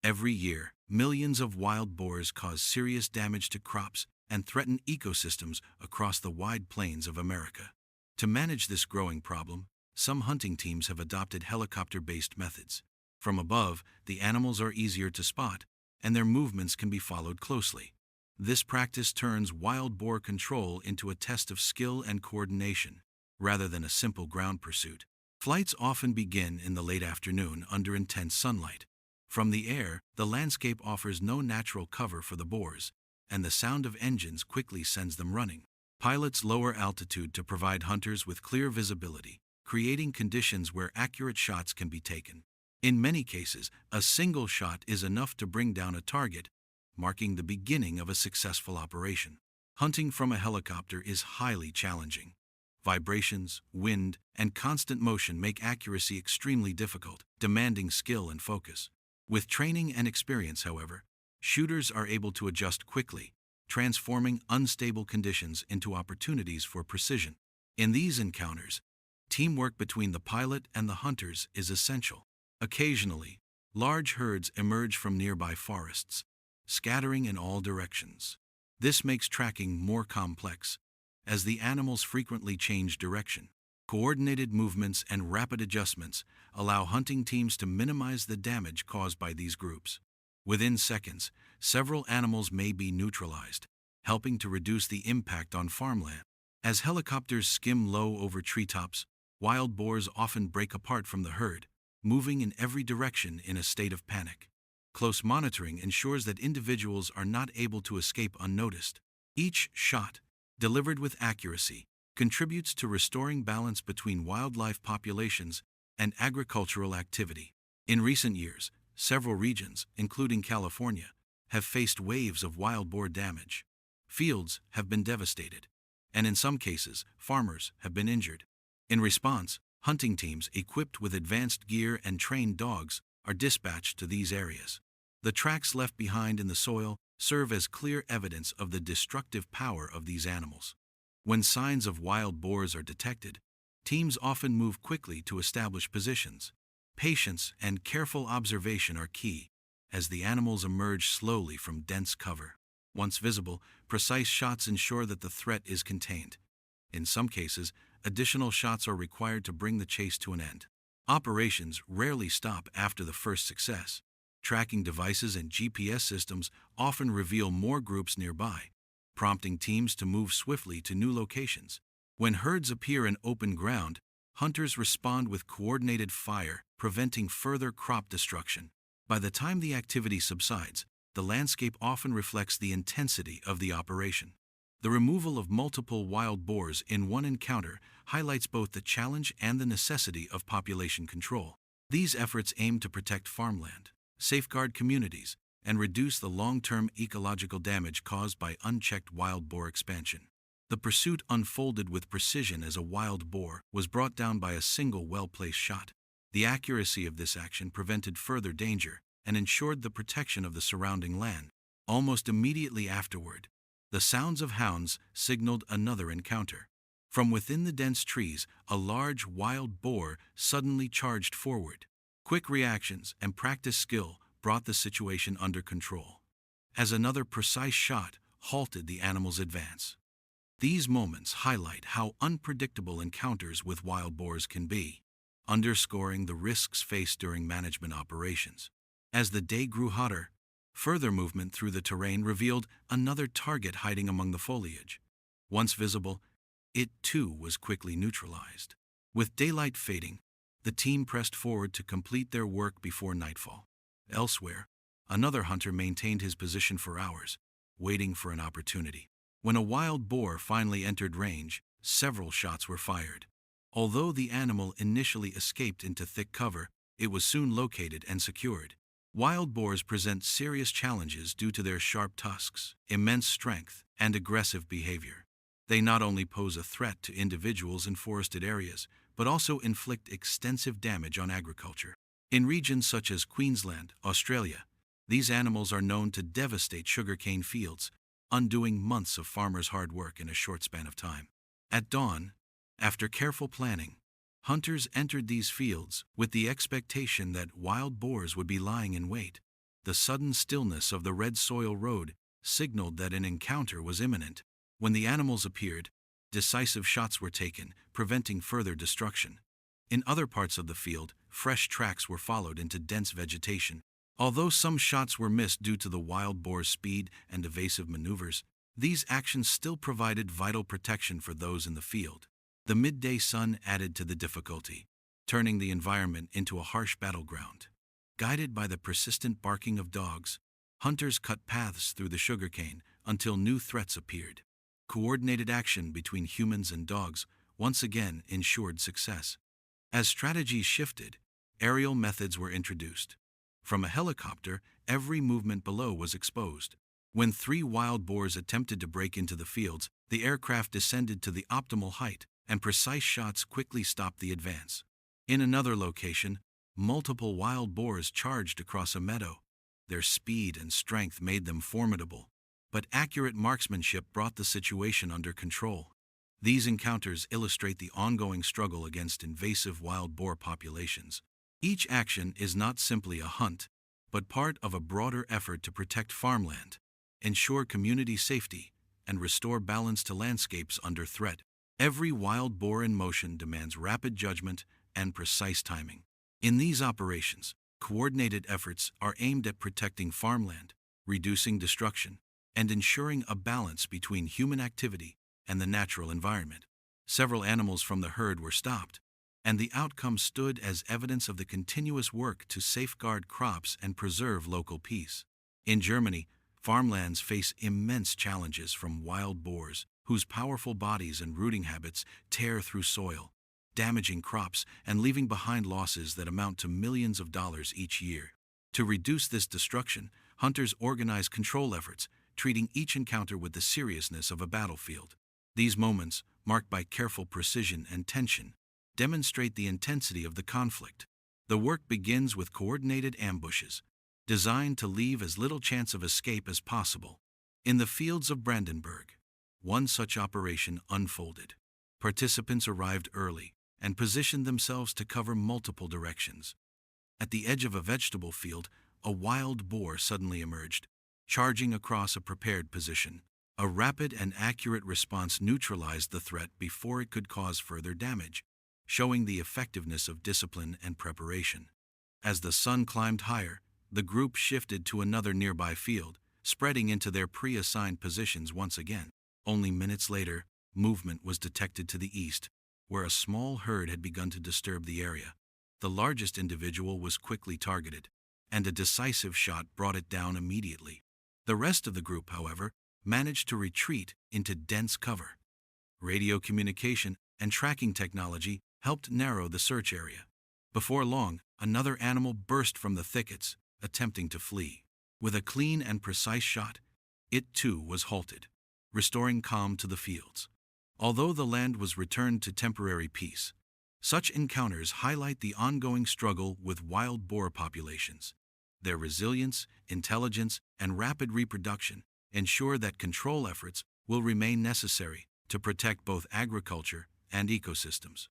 Every year, millions of wild boars cause serious damage to crops and threaten ecosystems across the wide plains of America. To manage this growing problem, some hunting teams have adopted helicopter-based methods. From above, the animals are easier to spot, and their movements can be followed closely. This practice turns wild boar control into a test of skill and coordination, rather than a simple ground pursuit. Flights often begin in the late afternoon under intense sunlight. From the air, the landscape offers no natural cover for the boars, and the sound of engines quickly sends them running. Pilots lower altitude to provide hunters with clear visibility, creating conditions where accurate shots can be taken. In many cases, a single shot is enough to bring down a target, marking the beginning of a successful operation. Hunting from a helicopter is highly challenging. Vibrations, wind, and constant motion make accuracy extremely difficult, demanding skill and focus. With training and experience, however, shooters are able to adjust quickly, transforming unstable conditions into opportunities for precision. In these encounters, teamwork between the pilot and the hunters is essential. Occasionally, large herds emerge from nearby forests, scattering in all directions. This makes tracking more complex, as the animals frequently change direction. Coordinated movements and rapid adjustments allow hunting teams to minimize the damage caused by these groups. Within seconds, several animals may be neutralized, helping to reduce the impact on farmland. As helicopters skim low over treetops, wild boars often break apart from the herd, moving in every direction in a state of panic. Close monitoring ensures that individuals are not able to escape unnoticed. Each shot, delivered with accuracy, contributes to restoring balance between wildlife populations and agricultural activity. In recent years, several regions, including California, have faced waves of wild boar damage. Fields have been devastated, and in some cases, farmers have been injured. In response, hunting teams equipped with advanced gear and trained dogs are dispatched to these areas. The tracks left behind in the soil serve as clear evidence of the destructive power of these animals. When signs of wild boars are detected, teams often move quickly to establish positions. Patience and careful observation are key, as the animals emerge slowly from dense cover. Once visible, precise shots ensure that the threat is contained. In some cases, additional shots are required to bring the chase to an end. Operations rarely stop after the first success. Tracking devices and GPS systems often reveal more groups nearby, prompting teams to move swiftly to new locations. When herds appear in open ground, hunters respond with coordinated fire, preventing further crop destruction. By the time the activity subsides, the landscape often reflects the intensity of the operation. The removal of multiple wild boars in one encounter highlights both the challenge and the necessity of population control. These efforts aim to protect farmland, safeguard communities, and reduce the long-term ecological damage caused by unchecked wild boar expansion. The pursuit unfolded with precision as a wild boar was brought down by a single well-placed shot. The accuracy of this action prevented further danger and ensured the protection of the surrounding land. Almost immediately afterward, the sounds of hounds signaled another encounter. From within the dense trees, a large wild boar suddenly charged forward. Quick reactions and practiced skill brought the situation under control, as another precise shot halted the animal's advance. These moments highlight how unpredictable encounters with wild boars can be, underscoring the risks faced during management operations. As the day grew hotter, further movement through the terrain revealed another target hiding among the foliage. Once visible, it too was quickly neutralized. With daylight fading, the team pressed forward to complete their work before nightfall. Elsewhere, another hunter maintained his position for hours, waiting for an opportunity. When a wild boar finally entered range, several shots were fired. Although the animal initially escaped into thick cover, it was soon located and secured. Wild boars present serious challenges due to their sharp tusks, immense strength, and aggressive behavior. They not only pose a threat to individuals in forested areas, but also inflict extensive damage on agriculture. In regions such as Queensland, Australia, these animals are known to devastate sugarcane fields, undoing months of farmers' hard work in a short span of time. At dawn, after careful planning, hunters entered these fields with the expectation that wild boars would be lying in wait. The sudden stillness of the red soil road signaled that an encounter was imminent. When the animals appeared, decisive shots were taken, preventing further destruction. In other parts of the field, fresh tracks were followed into dense vegetation. Although some shots were missed due to the wild boar's speed and evasive maneuvers, these actions still provided vital protection for those in the field. The midday sun added to the difficulty, turning the environment into a harsh battleground. Guided by the persistent barking of dogs, hunters cut paths through the sugarcane until new threats appeared. Coordinated action between humans and dogs once again ensured success. As strategies shifted, aerial methods were introduced. From a helicopter, every movement below was exposed. When 3 wild boars attempted to break into the fields, the aircraft descended to the optimal height, and precise shots quickly stopped the advance. In another location, multiple wild boars charged across a meadow. Their speed and strength made them formidable, but accurate marksmanship brought the situation under control. These encounters illustrate the ongoing struggle against invasive wild boar populations. Each action is not simply a hunt, but part of a broader effort to protect farmland, ensure community safety, and restore balance to landscapes under threat. Every wild boar in motion demands rapid judgment and precise timing. In these operations, coordinated efforts are aimed at protecting farmland, reducing destruction, and ensuring a balance between human activity and the natural environment. Several animals from the herd were stopped, and the outcome stood as evidence of the continuous work to safeguard crops and preserve local peace. In Germany, farmlands face immense challenges from wild boars, whose powerful bodies and rooting habits tear through soil, damaging crops and leaving behind losses that amount to millions of dollars each year. To reduce this destruction, hunters organize control efforts, treating each encounter with the seriousness of a battlefield. These moments, marked by careful precision and tension, demonstrate the intensity of the conflict. The work begins with coordinated ambushes, designed to leave as little chance of escape as possible. In the fields of Brandenburg, one such operation unfolded. Participants arrived early and positioned themselves to cover multiple directions. At the edge of a vegetable field, a wild boar suddenly emerged, charging across a prepared position. A rapid and accurate response neutralized the threat before it could cause further damage, showing the effectiveness of discipline and preparation. As the sun climbed higher, the group shifted to another nearby field, spreading into their pre-assigned positions once again. Only minutes later, movement was detected to the east, where a small herd had begun to disturb the area. The largest individual was quickly targeted, and a decisive shot brought it down immediately. The rest of the group, however, managed to retreat into dense cover. Radio communication and tracking technology helped narrow the search area. Before long, another animal burst from the thickets, attempting to flee. With a clean and precise shot, it too was halted, restoring calm to the fields. Although the land was returned to temporary peace, such encounters highlight the ongoing struggle with wild boar populations. Their resilience, intelligence, and rapid reproduction ensure that control efforts will remain necessary to protect both agriculture and ecosystems.